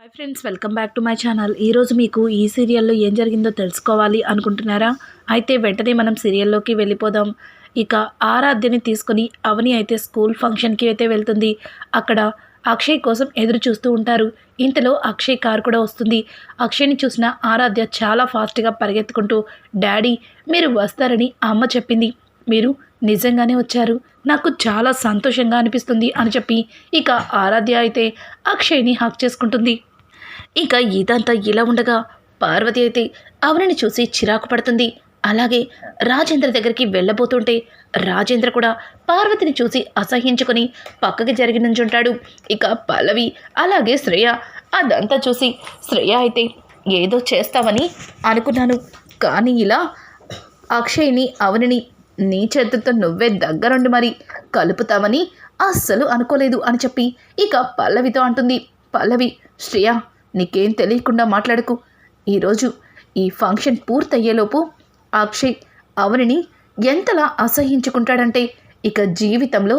Hi friends, welcome back to my channel. ఈరోజు మీకు ఈ సీరియల్లో ఏం జరిగిందో తెలుసుకోవాలి అనుకుంటున్నారా? అయితే వెంటనే మనం సీరియల్లోకి వెళ్ళిపోదాం. ఇక ఆరాధ్యని తీసుకొని అవని అయితే స్కూల్ ఫంక్షన్కి అయితే వెళ్తుంది. అక్కడ అక్షయ్ కోసం ఎదురు చూస్తూ ఉంటారు. ఇంతలో అక్షయ్ కారు కూడా వస్తుంది. అక్షయ్ని చూసిన ఆరాధ్య చాలా ఫాస్ట్గా పరిగెత్తుకుంటూ, డాడీ మీరు వస్తారని అమ్మ చెప్పింది, మీరు నిజంగానే వచ్చారు, నాకు చాలా సంతోషంగా అనిపిస్తుంది అని చెప్పి ఇక ఆరాధ్య అయితే అక్షయ్ని హక్ చేసుకుంటుంది. ఇక ఇదంతా ఇలా ఉండగా పార్వతి అయితే అవనిని చూసి చిరాకు పడుతుంది. అలాగే రాజేంద్ర దగ్గరికి వెళ్ళబోతుంటే రాజేంద్ర కూడా పార్వతిని చూసి అసహ్యించుకొని పక్కకి జరిగి నుంచుంటాడు. ఇక పల్లవి అలాగే శ్రేయ అదంతా చూసి శ్రేయ అయితే ఏదో చేస్తావని అనుకున్నాను, కానీ ఇలా అక్షయ్ని అవనిని నీ చేతులతో నువ్వే దగ్గరుండి మరి కలుపుతావని అస్సలు అనుకోలేదు అని చెప్పి ఇక పల్లవితో అంటుంది. పల్లవి, శ్రేయ నీకేం తెలియకుండా మాట్లాడకు. ఈరోజు ఈ ఫంక్షన్ పూర్తయ్యేలోపు అక్షయ్ అవనిని ఎంతలా అసహ్యించుకుంటాడంటే ఇక జీవితంలో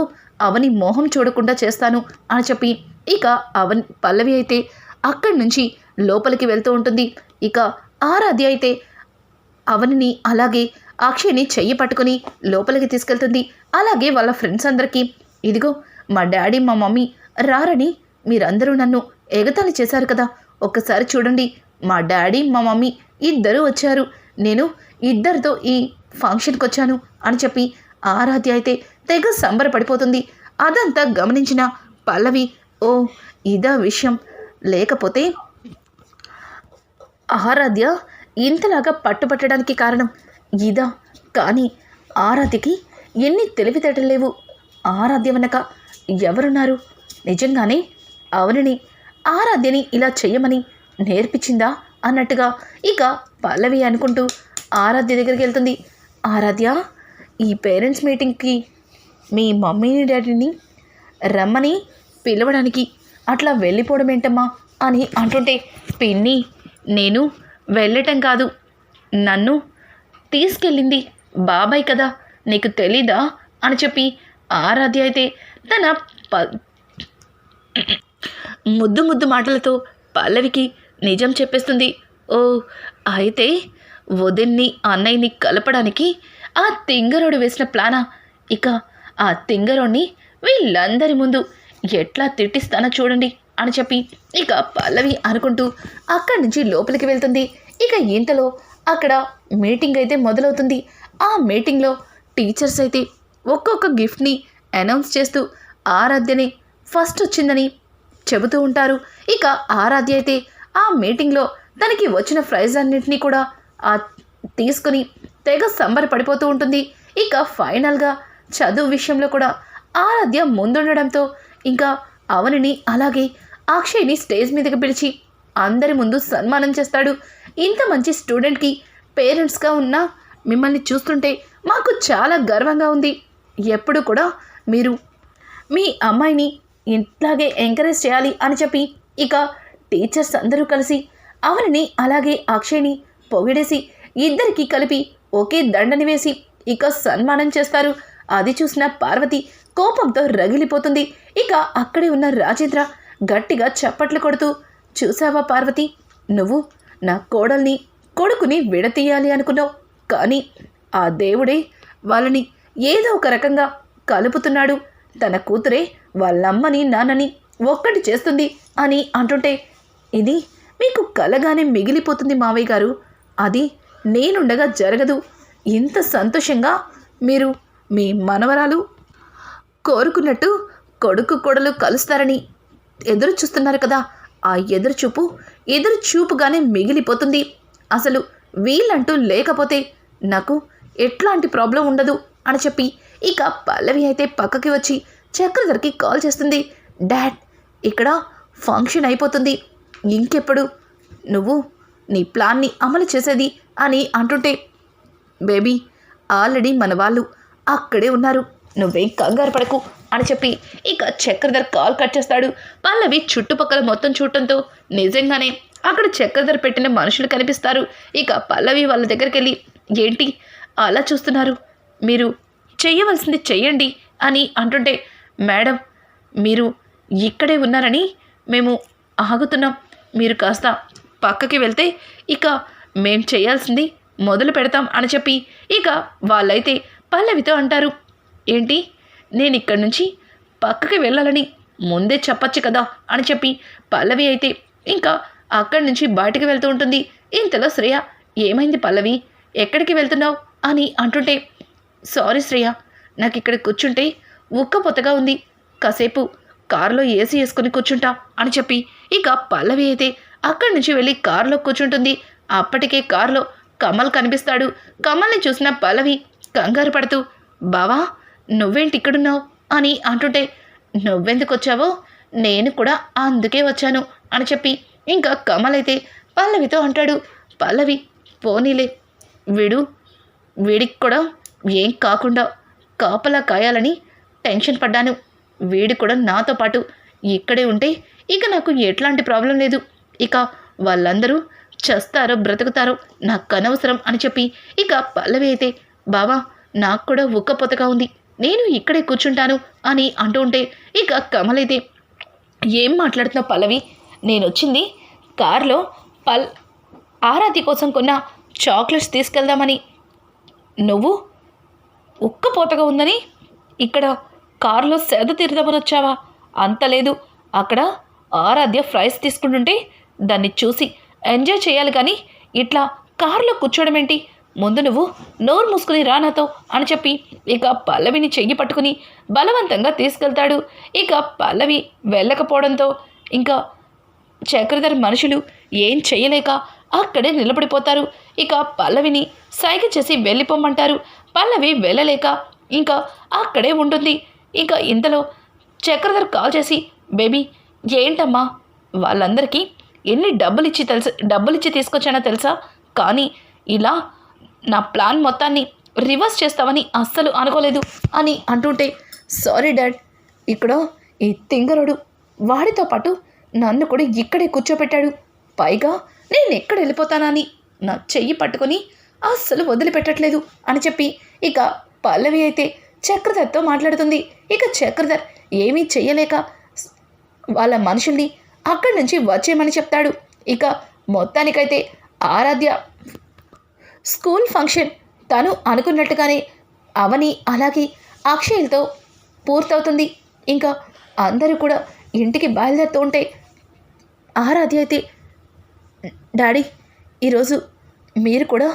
అవని మోహం చూడకుండా చేస్తాను అని చెప్పి ఇక పల్లవి అయితే అక్కడి నుంచి లోపలికి వెళ్తూ ఉంటుంది. ఇక ఆరాధ్య అయితే అవనిని అలాగే అక్షయ్ని చెయ్యి పట్టుకుని లోపలికి తీసుకెళ్తుంది. అలాగే వాళ్ళ ఫ్రెండ్స్ అందరికీ, ఇదిగో మా డాడీ మా మమ్మీ రారని మీరందరూ నన్ను ఎగతాళి చేశారు కదా, ఒక్కసారి చూడండి, మా డాడీ మా మమ్మీ ఇద్దరూ వచ్చారు, నేను ఇద్దరితో ఈ ఫంక్షన్కి వచ్చాను అని చెప్పి ఆరాధ్య అయితే తెగ సంబరపడిపోతుంది. అదంతా గమనించిన పల్లవి, ఓ ఇదా విషయం, లేకపోతే ఆరాధ్య ఇంతలాగా పట్టుపట్టడానికి కారణం ఇదా, కానీ ఆరాధ్యకి ఎన్ని తెలివితేటలు లేవు, ఆరాధ్య వెనక ఎవరున్నారు, నిజంగానే అవనిని ఆరాధ్యని ఇలా చెయ్యమని నేర్పించిందా అన్నట్టుగా ఇక పల్లవి అనుకుంటూ ఆరాధ్య దగ్గరికి వెళ్తుంది. ఆరాధ్య, ఈ పేరెంట్స్ మీటింగ్కి మీ మమ్మీని డాడీని రమ్మని పిలవడానికి అట్లా వెళ్ళిపోవడం ఏంటమ్మా అని అంటుంటే, పిన్ని నేను వెళ్ళటం కాదు, నన్ను తీసుకెళ్ళింది బాబాయ్ కదా, నీకు తెలీదా అని చెప్పి ఆరాధ్య అయితే తన ముద్దు ముద్దు మాటలతో పల్లవికి నిజం చెప్పేస్తుంది. ఓ అయితే వదిన్ని అన్నయ్యని కలపడానికి ఆ తింగరోడు వేసిన ప్లానా, ఇక ఆ తింగరోడిని వీళ్ళందరి ముందు ఎట్లా తిట్టిస్తానో చూడండి అని చెప్పి ఇక పల్లవి అనుకుంటూ అక్కడి నుంచి లోపలికి వెళ్తుంది. ఇక ఇంతలో అక్కడ మీటింగ్ అయితే మొదలవుతుంది. ఆ మీటింగ్లో టీచర్స్ అయితే ఒక్కొక్క గిఫ్ట్ని అనౌన్స్ చేస్తూ ఆరాధ్యని ఫస్ట్ వచ్చిందని చెబుతూ ఉంటారు. ఇక ఆరాధ్య అయితే ఆ మీటింగ్లో తనకి వచ్చిన ప్రైజ్ అన్నింటినీ కూడా తీసుకుని తెగ సంబరపడిపోతూ ఉంటుంది. ఇక ఫైనల్గా చదువు విషయంలో కూడా ఆరాధ్య ముందుండడంతో ఇంకా అవనిని అలాగే అక్షయ్ని స్టేజ్ మీదకి పిలిచి అందరి ముందు సన్మానం చేస్తాడు. ఇంత మంచి స్టూడెంట్కి పేరెంట్స్గా ఉన్న మిమ్మల్ని చూస్తుంటే మాకు చాలా గర్వంగా ఉంది, ఎప్పుడు కూడా మీరు మీ అమ్మాయిని ఇట్లాగే ఎంకరేజ్ చేయాలి అని చెప్పి ఇక టీచర్స్ అందరూ కలిసి అవనిని అలాగే అక్షయ్ని పొగిడేసి ఇద్దరికి కలిపి ఒకే దండని వేసి ఇక సన్మానం చేస్తారు. అది చూసిన పార్వతి కోపంతో రగిలిపోతుంది. ఇక అక్కడే ఉన్న రాజేంద్ర గట్టిగా చప్పట్లు కొడుతూ, చూసావా పార్వతి, నువ్వు నా కోడల్ని కొడుకుని విడతీయాలి అనుకున్నావు, కానీ ఆ దేవుడే వాళ్ళని ఏదో ఒక రకంగా కలుపుతున్నాడు, తన కూతురే వాళ్ళమ్మని నాన్నని ఒక్కటి చేస్తుంది అని అంటుంటే, ఇది మీకు కలగానే మిగిలిపోతుంది మావయ్య గారు, అది నేనుండగా జరగదు, ఇంత సంతోషంగా మీరు మీ మనవరాలు కోరుకున్నట్టు కొడుకు కొడలు కలుస్తారని ఎదురు చూస్తున్నారు కదా, ఆ ఎదురు చూపుగానే మిగిలిపోతుంది, అసలు వీళ్ళంటూ లేకపోతే నాకు ఎట్లాంటి ప్రాబ్లం ఉండదు అని చెప్పి ఇక పల్లవి అయితే పక్కకి వచ్చి చక్రధర్కి కాల్ చేస్తుంది. డాడ్, ఇక్కడ ఫంక్షన్ అయిపోతుంది, ఇంకెప్పుడు నువ్వు నీ ప్లాన్ని అమలు చేసేది అని అంటుంటే, బేబీ ఆల్రెడీ మన వాళ్ళు అక్కడే ఉన్నారు, నువ్వేం కంగారు పడకు అని చెప్పి ఇక చక్రధర్ కాల్ కట్ చేస్తాడు. పల్లవి చుట్టుపక్కల మొత్తం చూడటంతో నిజంగానే అక్కడ చక్రధర్ పెట్టిన మనుషులు కనిపిస్తారు. ఇక పల్లవి వాళ్ళ దగ్గరికి వెళ్ళి, ఏంటి అలా చూస్తున్నారు, మీరు చెయ్యవలసింది చెయ్యండి అని అంటుంటే, మేడం మీరు ఇక్కడే ఉన్నారని మేము ఆగుతున్నాం, మీరు కాస్త పక్కకి వెళ్తే ఇక మేం చేయాల్సింది మొదలు పెడతాం అని చెప్పి ఇక వాళ్ళైతే పల్లవితో అంటారు. ఏంటి, నేను ఇక్కడి నుంచి పక్కకి వెళ్ళాలని ముందే చెప్పచ్చు కదా అని చెప్పి పల్లవి అయితే ఇంకా అక్కడి నుంచి బయటకు వెళ్తూ ఉంటుంది. ఇంతలో శ్రేయ, ఏమైంది పల్లవి, ఎక్కడికి వెళ్తున్నావు అని అంటుంటే, సారీ శ్రేయ, నాకు ఇక్కడ కూర్చుంటే ఉక్కపోతగా ఉంది, కాసేపు కారులో ఏసీ వేసుకుని కూర్చుంటా అని చెప్పి ఇక పల్లవి అయితే అక్కడి నుంచి వెళ్ళి కారులో కూర్చుంటుంది. అప్పటికే కారులో కమల్ కనిపిస్తాడు. కమల్ని చూసిన పల్లవి కంగారు పడుతూ, బావా నువ్వేంటి ఇక్కడున్నావు అని అంటుంటే, నువ్వెందుకు వచ్చావో నేను కూడా అందుకే వచ్చాను అని చెప్పి ఇంకా కమల్ అయితే పల్లవితో అంటాడు. పల్లవి, పోనీలే, వీడికి కూడా ఏం కాకుండా కాపలా కాయాలని టెన్షన్ పడ్డాను. వీడు కూడా నాతో పాటు ఇక్కడే ఉంటే ఇక నాకు ఎట్లాంటి ప్రాబ్లం లేదు. ఇక వాళ్ళందరూ చస్తారో బ్రతుకుతారో నాకు అనవసరం అని చెప్పి ఇక పల్లవి అయితే, బావా నాకు కూడా ఉక్కపోతగా ఉంది, నేను ఇక్కడే కూర్చుంటాను అని అంటూ ఉంటే ఇక కమల్ అయితే, ఏం మాట్లాడుతున్నావు పల్లవి, నేను వచ్చింది కారులో ఆరాధ్య కోసం కొన్న చాక్లెట్స్ తీసుకెళ్దామని, నువ్వు ఉక్కపోతగా ఉందని ఇక్కడ కారులో సేద తీరుదామని వచ్చావా? అంత లేదు, అక్కడ ఆరాధ్య ఫ్రైస్ తీసుకుంటుంటే దాన్ని చూసి ఎంజాయ్ చేయాలి కానీ ఇట్లా కారులో కూర్చోవడం ఏంటి? ముందు నువ్వు నోరు మూసుకుని రా నాతో అని చెప్పి ఇక పల్లవిని చెయ్యి పట్టుకుని బలవంతంగా తీసుకెళ్తాడు. ఇక పల్లవి వెళ్ళకపోవడంతో ఇంకా చక్రధర్ మనుషులు ఏం చెయ్యలేక అక్కడే నిలబడిపోతారు. ఇక పల్లవిని సైగ చేసి వెళ్ళిపోమ్మంటారు. పల్లవి వెళ్ళలేక ఇంకా అక్కడే ఉంటుంది. ఇంకా ఇంతలో చక్రధర్ కాల్ చేసి, బేబీ ఏంటమ్మా, వాళ్ళందరికీ ఎన్ని డబ్బులిచ్చి తీసుకొచ్చానో తెలుసా, కానీ ఇలా నా ప్లాన్ మొత్తాన్ని రివర్స్ చేస్తావని అస్సలు అనుకోలేదు అని అంటుంటే, సారీ డాడ్, ఇక్కడ ఈ తింగరుడు వాడితో పాటు నన్ను కూడా ఇక్కడే కూర్చోపెట్టాడు, పైగా నేను ఎక్కడ వెళ్ళిపోతానని నా చెయ్యి పట్టుకొని అస్సలు వదిలిపెట్టట్లేదు అని చెప్పి ఇక పల్లవి అయితే చక్రధర్తో మాట్లాడుతుంది. ఇక చక్రధర్ ఏమీ చెయ్యలేక వాళ్ళ మనుషుల్ని అక్కడి నుంచి వచ్చేయమని చెప్తాడు. ఇక మొత్తానికైతే ఆరాధ్య స్కూల్ ఫంక్షన్ తను అనుకున్నట్టుగానే అవని అలాగే అక్షయ్లతో పూర్తవుతుంది. ఇంకా అందరూ కూడా ఇంటికి బయలుదేరుతూ ఉంటే ఆరాధ్య అయితే, డాడీ ఈరోజు మీరు కూడా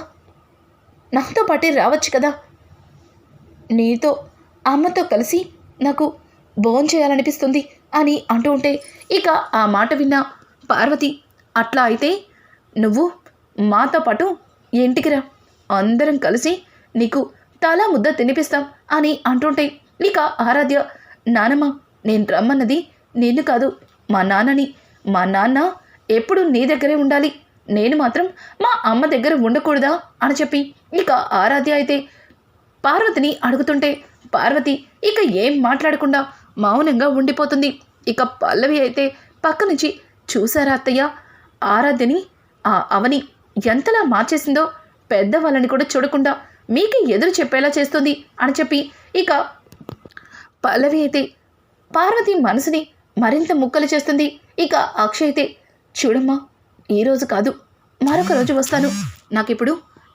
నాతో పాటే రావచ్చు కదా, నీతో అమ్మతో కలిసి నాకు భోంచేయాలనిపిస్తుంది అని అంటూ ఉంటే ఇక ఆ మాట విన్న పార్వతి, అట్లా అయితే నువ్వు మాతో పాటు ఇంటికి రా, అందరం కలిసి నీకు తలా ముద్ద తినిపిస్తాం అని అంటుంటే ఇక ఆరాధ్య, నానమ్మ నేను రమ్మన్నది నిన్ను కాదు మా నాన్నని, మా నాన్న ఎప్పుడు నీ దగ్గరే ఉండాలి, నేను మాత్రం మా అమ్మ దగ్గర ఉండకూడదా అని చెప్పి ఇక ఆరాధ్య అయితే పార్వతిని అడుగుతుంటే పార్వతి ఇక ఏం మాట్లాడకుండా మౌనంగా ఉండిపోతుంది. ఇక పల్లవి అయితే పక్క నుంచి, చూసారా అత్తయ్య, ఆరాధ్యని ఆ అవని ఎంతలా మార్చేసిందో, పెద్దవాళ్ళని కూడా చూడకుండా మీకే ఎదురు చెప్పేలా చేస్తుంది అని చెప్పి ఇక పల్లవి అయితే పార్వతి మనసుని మరింత ముక్కలు చేస్తుంది. ఇక అక్షయ్ అయితే, చూడమ్మా ఈరోజు కాదు మరొక రోజు వస్తాను, నాకిప్పుడు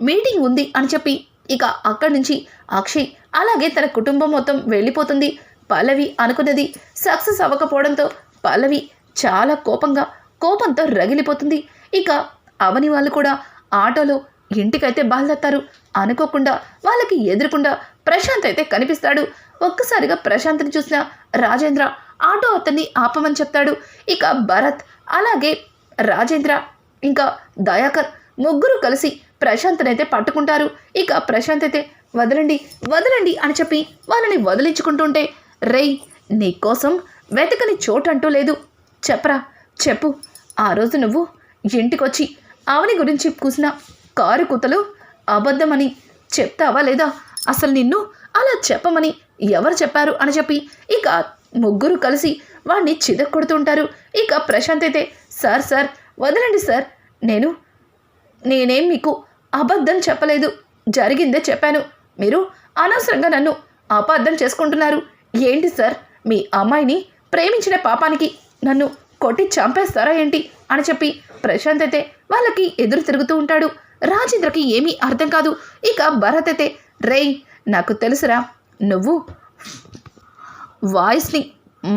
మీటింగ్ ఉంది అని చెప్పి ఇక అక్కడి నుంచి అక్షయ్ అలాగే తన కుటుంబం మొత్తం వెళ్ళిపోతుంది. పల్లవి అనుకున్నది సక్సెస్ అవ్వకపోవడంతో పల్లవి చాలా కోపంతో రగిలిపోతుంది. ఇక అవని వాళ్ళు కూడా ఆటోలో ఇంటికైతే బయలుదేరతారు. అనుకోకుండా వాళ్ళకి ఎదురుకుండా ప్రశాంత్ అయితే కనిపిస్తాడు. ఒక్కసారిగా ప్రశాంత్ని చూసిన రాజేంద్ర ఆటో అతన్ని ఆపమని చెప్తాడు. ఇక భరత్ అలాగే రాజేంద్ర ఇంకా దయాకర్ ముగ్గురు కలిసి ప్రశాంత్ని అయితే పట్టుకుంటారు. ఇక ప్రశాంత్ అయితే వదలండి అని చెప్పి వాళ్ళని వదిలించుకుంటుంటే, రేయ్ నీకోసం వెతకని చోటంటూ లేదు, చెప్పు, ఆ రోజు నువ్వు ఇంటికొచ్చి అవని గురించి కూసిన కారు కూతలు అబద్ధమని చెప్తావా లేదా, అసలు నిన్ను అలా చెప్పమని ఎవరు చెప్పారు అని చెప్పి ఇక ముగ్గురు కలిసి వాడిని చితక్కొడుతుంటారు. ఇక ప్రశాంత్ అయితే, సార్ వదలండి సార్, నేనేం మీకు అబద్ధం చెప్పలేదు, జరిగిందే చెప్పాను, మీరు అనవసరంగా నన్ను అపార్థం చేసుకుంటున్నారు. ఏంటి సార్, మీ అమ్మాయిని ప్రేమించిన పాపానికి నన్ను కొట్టి చంపేస్తారా ఏంటి అని చెప్పి ప్రశాంత్ అయితే వాళ్ళకి ఎదురు తిరుగుతూ ఉంటాడు. రాజేంద్రకి ఏమీ అర్థం కాదు. ఇక భరత్ అయితే రేయ్ నాకు తెలుసురా, నువ్వు వాయిస్ని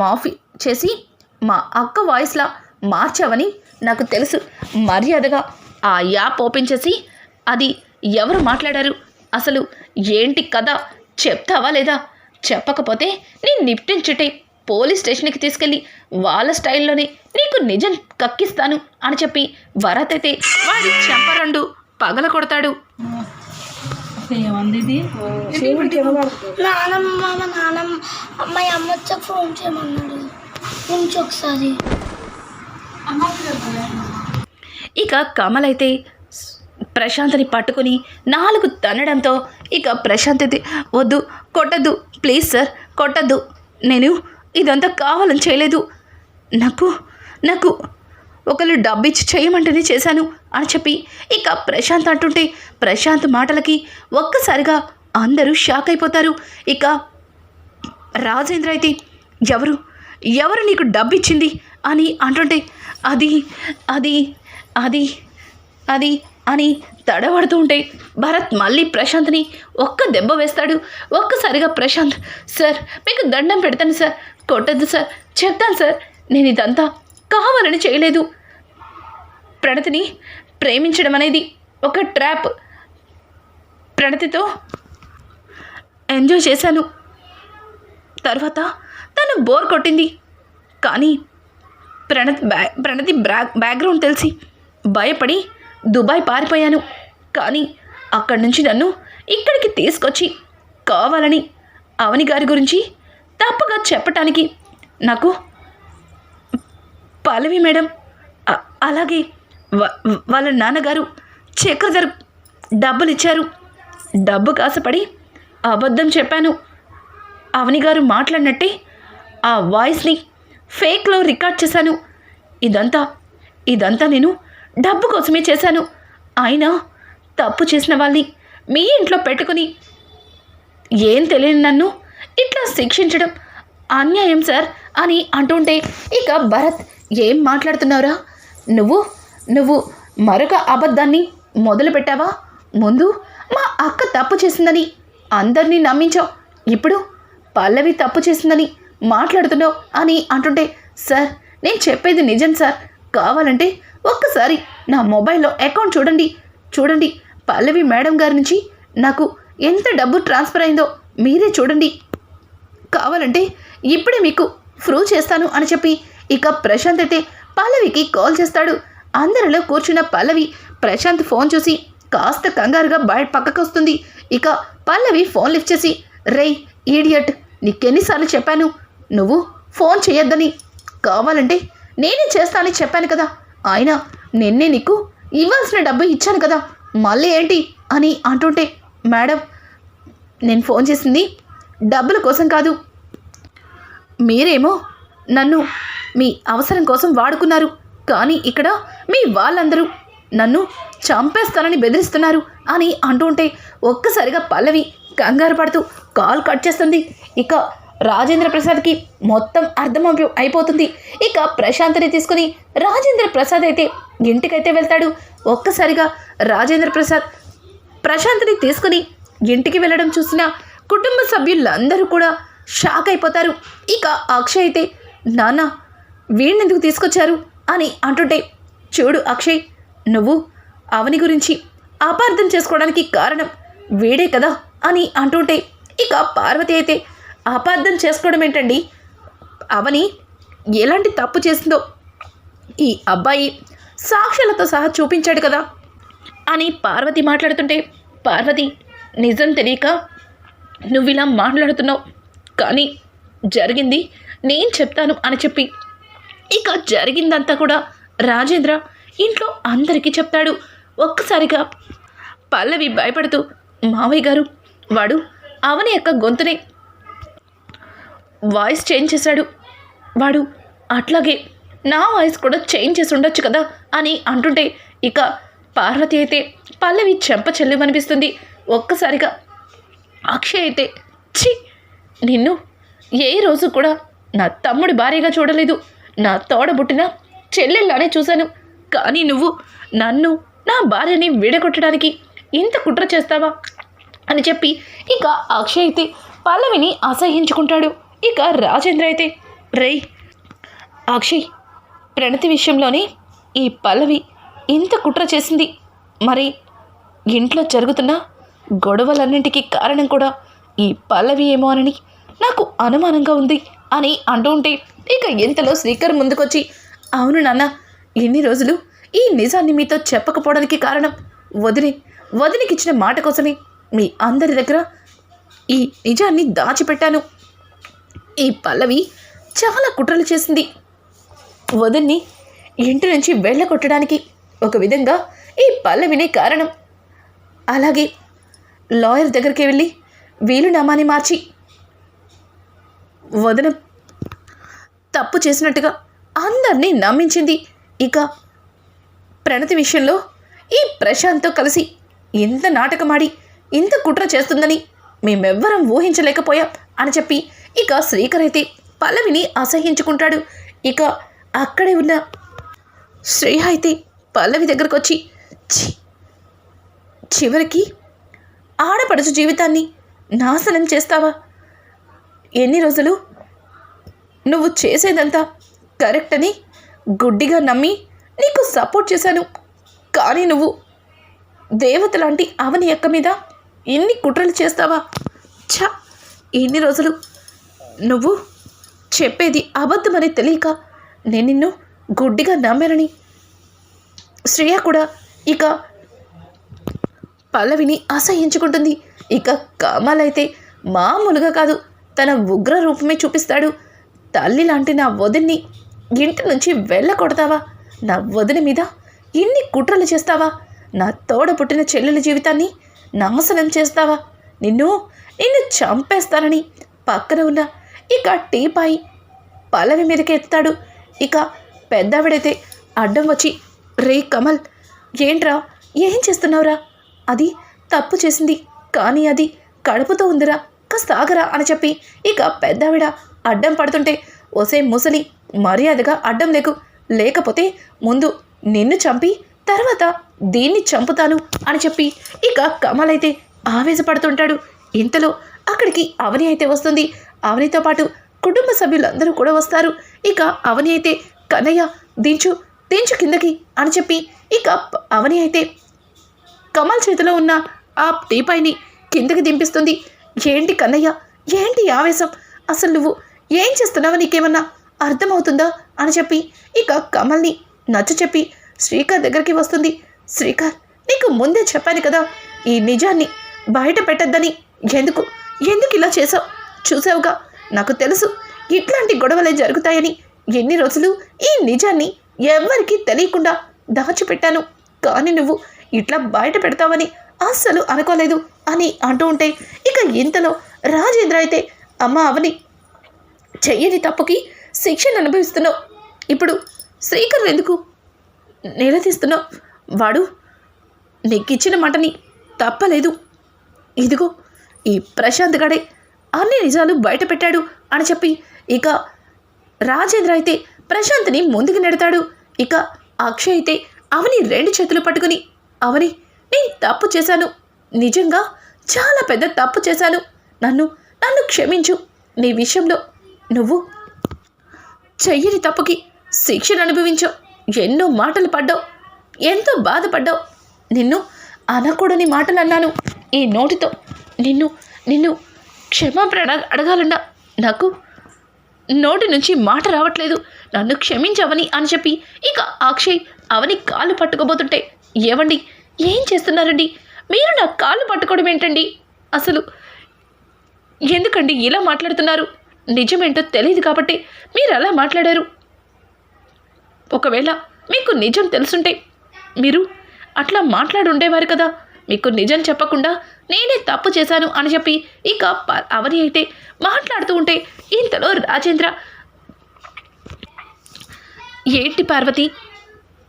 మాఫీ చేసి మా అక్క వాయిస్లా మార్చావని నాకు తెలుసు. మర్యాదగా ఆ యాప్ ఓపెన్ చేసి అది ఎవరు మాట్లాడారు, అసలు ఏంటి కథ చెప్తావా లేదా? చెప్పకపోతే నేను నిప్టించుటే పోలీస్ స్టేషన్కి తీసుకెళ్ళి వాళ్ళ స్టైల్లోనే నీకు నిజం కక్కిస్తాను అని చెప్పి భరత్ అయితే వాడి చెంపరండు పగల కొడతాడు. నానమ్మ అమ్మాయి అమ్మ వచ్చాక ఫోన్ చేయమన్నాడు నుంచి ఒకసారి. ఇక కమల్ అయితే ప్రశాంత్ని పట్టుకుని 4 తన్నడంతో ఇక ప్రశాంత్ అయితే వద్దు, కొట్టద్దు, ప్లీజ్ సార్ కొట్టద్దు, నేను ఇదంతా కావాలని చేయలేదు, నాకు ఒకళ్ళు డబ్బు ఇచ్చి చేయమంటేనే చేశాను అని చెప్పి ఇక ప్రశాంత్ అంటుంటే ప్రశాంత్ మాటలకి ఒక్కసారిగా అందరూ షాక్ అయిపోతారు. ఇక రాజేంద్ర అయితే ఎవరు నీకు డబ్బు ఇచ్చింది అని అంటుంటే అది అది అది అది అని తడబడుతూ ఉంటే భరత్ మళ్ళీ ప్రశాంత్ని ఒక్క దెబ్బ వేస్తాడు. ఒక్కసారిగా ప్రశాంత్ సార్ మీకు దండం పెడతాను సార్, కొట్టద్దు సార్, చెప్తాను సార్, నేను ఇదంతా కావాలని చేయలేదు. ప్రణతిని ప్రేమించడం అనేది ఒక ట్రాప్. ప్రణతితో ఎంజాయ్ చేశాను, తర్వాత తను బోర్ కొట్టింది, కానీ ప్రణతి బ్యాక్గ్రౌండ్ తెలిసి భయపడి దుబాయ్ పారిపోయాను. కానీ అక్కడి నుంచి నన్ను ఇక్కడికి తీసుకొచ్చి కావాలని అవని గారి గురించి తప్పుగా చెప్పటానికి నాకు పల్లవి మేడం అలాగే వాళ్ళ నాన్నగారు చక్రధర్ డబ్బులు ఇచ్చారు. డబ్బు కాసపడి అబద్ధం చెప్పాను. అవని గారు మాట్లాడినట్టే ఆ వాయిస్ని ఫేక్లో రికార్డ్ చేశాను. ఇదంతా నేను డబ్బు కోసమే చేశాను. అయినా తప్పు చేసిన వాళ్ళని మీ ఇంట్లో పెట్టుకుని ఏం తెలియని నన్ను ఇట్లా శిక్షించడం అన్యాయం సార్ అని అంటుంటే ఇక భరత్ ఏం మాట్లాడుతున్నావురా, నువ్వు మరొక అబద్ధాన్ని మొదలుపెట్టావా? ముందు మా అక్క తప్పు చేసిందని అందరినీ నమ్మించావు, ఇప్పుడు పల్లవి తప్పు చేసిందని మాట్లాడుతున్నావు అని అంటుంటే సార్ నేను చెప్పేది నిజం సార్, కావాలంటే ఒక్కసారి నా మొబైల్లో అకౌంట్ చూడండి పల్లవి మేడం గారి నుంచి నాకు ఎంత డబ్బు ట్రాన్స్ఫర్ అయిందో మీరే చూడండి, కావాలంటే ఇప్పుడే మీకు ప్రూవ్ చేస్తాను అని చెప్పి ఇక ప్రశాంత్ అయితే పల్లవికి కాల్ చేస్తాడు. అందరిలో కూర్చున్న పల్లవి ప్రశాంత్ ఫోన్ చూసి కాస్త కంగారుగా పక్కకు వస్తుంది. ఇక పల్లవి ఫోన్ లిఫ్ట్ చేసి రేయ్ ఈడియట్, నీకెన్నిసార్లు చెప్పాను నువ్వు ఫోన్ చేయొద్దని, కావాలంటే నేనే చేస్తానని చెప్పాను కదా, అయినా నిన్నే నీకు ఇవ్వాల్సిన డబ్బు ఇచ్చాను కదా, మళ్ళీ ఏంటి అని అంటుంటే మేడం నేను ఫోన్ చేసింది డబ్బుల కోసం కాదు, మీరేమో నన్ను మీ అవసరం కోసం వాడుకున్నారు, కానీ ఇక్కడ మీ వాళ్ళందరూ నన్ను చంపేస్తానని బెదిరిస్తున్నారు అని అంటుంటే ఒక్కసారిగా పల్లవి కంగారు పడుతూ కాల్ కట్ చేస్తుంది. ఇక రాజేంద్ర ప్రసాద్కి మొత్తం అర్థం అయిపోతుంది. ఇక ప్రశాంత్ని తీసుకుని రాజేంద్ర ప్రసాద్ అయితే ఇంటికైతే వెళ్తాడు. ఒక్కసారిగా రాజేంద్ర ప్రసాద్ ప్రశాంత్ని తీసుకుని ఇంటికి వెళ్ళడం చూసిన కుటుంబ సభ్యులందరూ కూడా షాక్ అయిపోతారు. ఇక అక్షయ్ అయితే నాన్న వీణెందుకు తీసుకొచ్చారు అని అంటుంటే చూడు అక్షయ్, నువ్వు అవని గురించి అపార్థం చేసుకోవడానికి కారణం వీడే కదా అని అంటుంటే ఇక పార్వతి అయితే అపార్థం చేసుకోవడం ఏంటండి, అవని ఎలాంటి తప్పు చేసిందో ఈ అబ్బాయి సాక్ష్యాలతో సహా చూపించాడు కదా అని పార్వతి మాట్లాడుతుంటే పార్వతి నిజం తెలియక నువ్వు ఇలా మాట్లాడుతున్నావు, కానీ జరిగింది నేను చెప్తాను అని చెప్పి ఇక జరిగిందంతా కూడా రాజేంద్ర ఇంట్లో అందరికీ చెప్తాడు. ఒక్కసారిగా పల్లవి భయపడుతూ మావయ్య గారు వాడు అవని యొక్క గొంతునే వాయిస్ చేంజ్ చేశాడు, వాడు అట్లాగే నా వాయిస్ కూడా చేంజ్ చేసి ఉండొచ్చు కదా అని అంటుంటే ఇక పార్వతి అయితే పల్లవి చెంప చెల్లిమనిపిస్తుంది. ఒక్కసారిగా అక్షయ్ అయితే ఛీ, నిన్ను ఏ రోజు కూడా నా తమ్ముడి భార్యగా చూడలేదు, నా తోడబుట్టిన చెల్లెల్లానే చూశాను. కానీ నువ్వు నన్ను, నా భార్యని విడగొట్టడానికి ఇంత కుట్ర చేస్తావా అని చెప్పి ఇక అక్షయ్ అయితే పల్లవిని అసహ్యించుకుంటాడు. ఇక రాజేంద్ర అయితే, రేయ్ అక్షయ్, ప్రణతి విషయంలోనే ఈ పల్లవి ఇంత కుట్ర చేసింది. మరి ఇంట్లో జరుగుతున్న గొడవలన్నింటికీ కారణం కూడా ఈ పల్లవి ఏమో అని నాకు అనుమానంగా ఉంది అని అంటూ ఉంటే ఇక ఇంతలో శ్రీకర్ ముందుకొచ్చి, అవును నాన్న, ఇన్ని రోజులు ఈ నిజాన్ని మీతో చెప్పకపోవడానికి కారణం వదినికిచ్చిన మాట కోసమే మీ అందరి దగ్గర ఈ నిజాన్ని దాచిపెట్టాను. ఈ పల్లవి చాలా కుట్రలు చేసింది. వదిన్ని ఇంటి నుంచి వెళ్ళగొట్టడానికి ఒక విధంగా ఈ పల్లవినే కారణం. అలాగే లాయర్ దగ్గరికి వెళ్ళి వీలునామాని మార్చి వదిన తప్పు చేసినట్టుగా అందరినీ నమ్మించింది. ఇక ప్రణతి విషయంలో ఈ ప్రశాంత్తో కలిసి ఇంత నాటకమాడి ఇంత కుట్ర చేస్తుందని మేమెవ్వరం ఊహించలేకపోయాం అని చెప్పి ఇక శ్రీకర్ అయితే పల్లవిని అసహ్యించుకుంటాడు. ఇక అక్కడే ఉన్న శ్రేయ అయితే పల్లవి దగ్గరకు వచ్చి, చివరికి ఆడపడుచు జీవితాన్ని నాశనం చేస్తావా? ఎన్ని రోజులు నువ్వు చేసేదంతా కరెక్ట్ అని గుడ్డిగా నమ్మి నీకు సపోర్ట్ చేశాను. కానీ నువ్వు దేవత లాంటి అవని అక్క మీద ఎన్ని కుట్రలు చేస్తావా? ఇన్ని రోజులు నువ్వు చెప్పేది అబద్ధమని తెలియక నేను నిన్ను గుడ్డిగా నమ్మానని శ్రేయ కూడా ఇక పల్లవిని అసహ్యించుకుంటుంది. ఇక కమల్ అయితే మామూలుగా కాదు, తన ఉగ్ర రూపమే చూపిస్తాడు. తల్లి లాంటి నా వదిన్ని ఇంటి నుంచి వెళ్ళకొడతావా? నా వదిన మీద ఇన్ని కుట్రలు చేస్తావా? నా తోడ పుట్టిన చెల్లెల జీవితాన్ని నాశనం చేస్తావా? నిన్ను చంపేస్తానని పక్కన ఉన్న ఇక టీపాయి పల్లవి మీదకి ఎత్తాడు. ఇక పెద్దావిడైతే అడ్డం వచ్చి, రే కమల్, ఏంట్రా, ఏం చేస్తున్నావురా? అది తప్పు చేసింది, కానీ అది కడుపుతో ఉందిరా, కాస్త ఆగరా అని చెప్పి ఇక పెద్దావిడ అడ్డం పడుతుంటే, ఒసే ముసలి, మర్యాదగా అడ్డం లేకపోతే ముందు నిన్ను చంపి తర్వాత దీన్ని చంపుతాను అని చెప్పి ఇక కమల్ అయితే ఆవేశపడుతుంటాడు. ఇంతలో అక్కడికి అవని అయితే వస్తుంది. అవనితో పాటు కుటుంబ సభ్యులందరూ కూడా వస్తారు. ఇక అవని అయితే, కన్నయ్య దించు కిందకి అని చెప్పి ఇక అవని అయితే కమల్ చేతిలో ఉన్న ఆ టీపాయిని కిందకి దింపిస్తుంది. ఏంటి కన్నయ్య, ఏంటి ఆవేశం? అసలు నువ్వు ఏం చేస్తున్నావో నీకేమన్నా అర్థమవుతుందా అని చెప్పి ఇక కమల్ని నచ్చ చెప్పి శ్రీకర్ దగ్గరికి వస్తుంది. శ్రీకర్, నీకు ముందే చెప్పాను కదా ఈ నిజాన్ని బయట పెట్టద్దని. ఎందుకు ఇలా చేసావు? చూసావుగా, నాకు తెలుసు ఇట్లాంటి గొడవలే జరుగుతాయని. ఎన్ని రోజులు ఈ నిజాన్ని ఎవ్వరికీ తెలియకుండా దాచిపెట్టాను, కానీ నువ్వు ఇట్లా బయట పెడతావని అస్సలు అనుకోలేదు అని అంటూ ఉంటే ఇక ఇంతలో రాజేంద్ర అయితే, అమ్మ అవని, చెయ్యని తప్పుకి శిక్షను అనుభవిస్తున్నావు. ఇప్పుడు శ్రీకర్ ఎందుకు నిలదీస్తున్నావు? వాడు నీకిచ్చిన మాటని తప్పలేదు. ఇదిగో ఈ ప్రశాంత్ గడే అన్ని నిజాలు బయట పెట్టాడు అని చెప్పి ఇక రాజేంద్ర అయితే ప్రశాంత్ని ముందుకు నెడతాడు. ఇక అక్షయ్ అయితే అవని 2 చేతులు పట్టుకుని, అవని, నేను తప్పు చేశాను, నిజంగా చాలా పెద్ద తప్పు చేశాను, నన్ను క్షమించు. నీ విషయంలో నువ్వు చెయ్యని తప్పుకి శిక్షను అనుభవించావు. ఎన్నో మాటలు పడ్డావు, ఎంతో బాధపడ్డావు. నిన్ను అనకూడని మాటలు అన్నాను. ఈ నోటితో నిన్ను క్షమాపణ అడగాలన్నా నాకు నోటి నుంచి మాట రావట్లేదు. నన్ను క్షమించవని అని చెప్పి ఇక అక్షయ్ అవని కాళ్ళు పట్టుకోబోతుంటే, ఏవండి, ఏం చేస్తున్నారండి మీరు? నా కాళ్ళు పట్టుకోవడం ఏంటండి? అసలు ఎందుకండి ఇలా మాట్లాడుతున్నారు? నిజమేంటో తెలియదు కాబట్టి మీరు అలా మాట్లాడారు. ఒకవేళ మీకు నిజం తెలుసుంటే మీరు అట్లా మాట్లాడుండేవారు కదా. మీకు నిజం చెప్పకుండా నేనే తప్పు చేశాను అని చెప్పి ఇక అవని అయితే మాట్లాడుతూ ఉంటే ఇంతలో రాజేంద్ర, ఏంటి పార్వతి,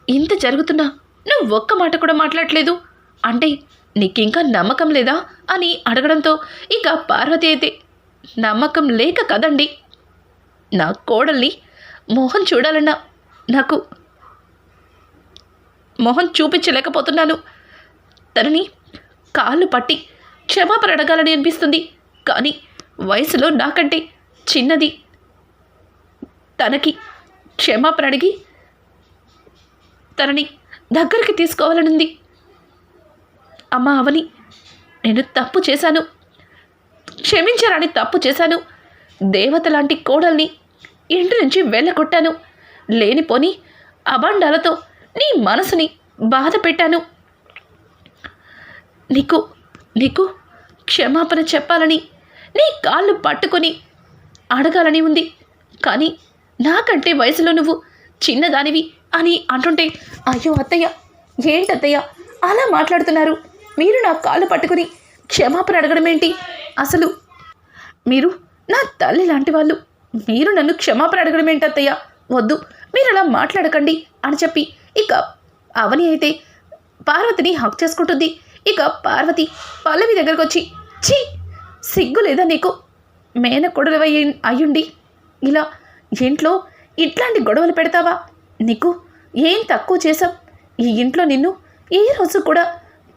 ఇంత జరుగుతున్నా నువ్వు ఒక్క మాట కూడా మాట్లాడలేదు అంటే నీకింకా నమ్మకం లేదా అని అడగడంతో ఇక పార్వతి అయితే, నమ్మకం లేక కదండి నా కోడల్ని మోహన్ చూడాలన్నా నాకు మొహం చూపించలేకపోతున్నాను. తనని కాళ్ళు పట్టి క్షమాపణ అడగాలని అనిపిస్తుంది. కానీ వయసులో నాకంటే చిన్నది. తనకి క్షమాపణ అడిగి తనని దగ్గరికి తీసుకోవాలనుంది. అమ్మ అవని, నేను తప్పు చేశాను, క్షమించరాని తప్పు చేశాను. దేవత లాంటి కోడల్ని ఇంటి నుంచి వెళ్ళగొట్టాను. లేనిపోని అబండాలతో నీ మనసుని బాధ పెట్టాను. నీకు క్షమాపణ చెప్పాలని, నీ కాళ్ళు పట్టుకొని అడగాలని ఉంది. కానీ నాకంటే వయసులో నువ్వు చిన్నదానివి అని అంటుంటే, అయ్యో అత్తయ్య, ఏంటత్తయ్య అలా మాట్లాడుతున్నారు? మీరు నా కాళ్ళు పట్టుకుని క్షమాపణ అడగడం ఏంటి? అసలు మీరు నా తల్లి లాంటి వాళ్ళు, మీరు నన్ను క్షమాపణ అడగడం ఏంటి అత్తయ్య? వద్దు, మీరు అలా మాట్లాడకండి అని చెప్పి ఇక అవని అయితే పార్వతిని హక్ చేసుకుంటుంది. ఇక పార్వతి పల్లవి దగ్గరకు వచ్చి, ఛీ, సిగ్గు లేదా నీకు? మేనకోడలు అయ్యుండి ఇలా ఇంట్లో ఇట్లాంటి గొడవలు పెడతావా? నీకు ఏం తక్కువ చేసావు? ఈ ఇంట్లో నిన్ను ఏ రోజు కూడా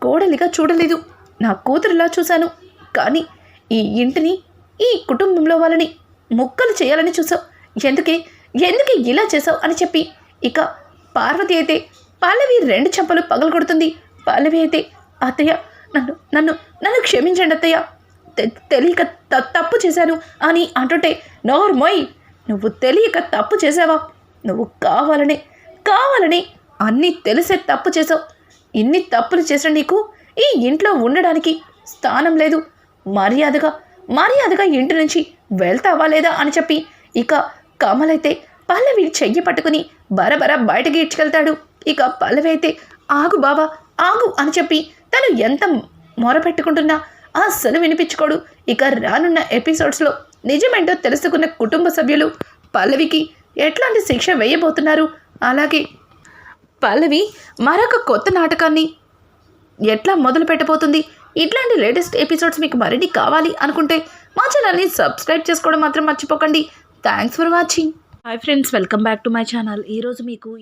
కోడలిగా చూడలేదు, నా కూతురులా చూశాను. కానీ ఈ ఇంటిని, ఈ కుటుంబంలో వాళ్ళని ముక్కలు చేయాలని చూసావు. ఎందుకే ఇలా చేసావు అని చెప్పి ఇక పార్వతి అయితే పల్లవి 2 చెంపలు పగలగొడుతుంది. పల్లవి అయితే, అత్తయ్య, నన్ను క్షమించండి అత్తయ్య, తెలియక తప్పు చేశాను అని అంటుంటే, నోర్మోయ్, నువ్వు తెలియక తప్పు చేసావా? నువ్వు కావాలని అన్నీ తెలిసే తప్పు చేసావు. ఇన్ని తప్పులు చేసిన నీకు ఈ ఇంట్లో ఉండడానికి స్థానం లేదు. మర్యాదగా ఇంటి నుంచి వెళ్తావా లేదా అని చెప్పి ఇక కమల్ అయితే పల్లవి చెయ్యి పట్టుకుని బరబర బయటకి ఇడ్చుకెళ్తాడు. ఇక పల్లవి అయితే, ఆగు బావా, ఆగు అని చెప్పి తను ఎంత మొరపెట్టుకుంటున్నా అస్సలు వినిపించుకోడు. ఇక రానున్న ఎపిసోడ్స్లో నిజమేంటో తెలుసుకున్న కుటుంబ సభ్యులు పల్లవికి ఎట్లాంటి శిక్ష వేయబోతున్నారు, అలాగే పల్లవి మరొక కొత్త నాటకాన్ని ఎట్లా మొదలు పెట్టబోతుంది, ఇట్లాంటి లేటెస్ట్ ఎపిసోడ్స్ మీకు మరిన్ని కావాలి అనుకుంటే మా ఛానల్ని సబ్స్క్రైబ్ చేసుకోవడం మాత్రం మర్చిపోకండి. Thanks for watching. Hi friends, welcome back to my channel. ఈరోజు మీకు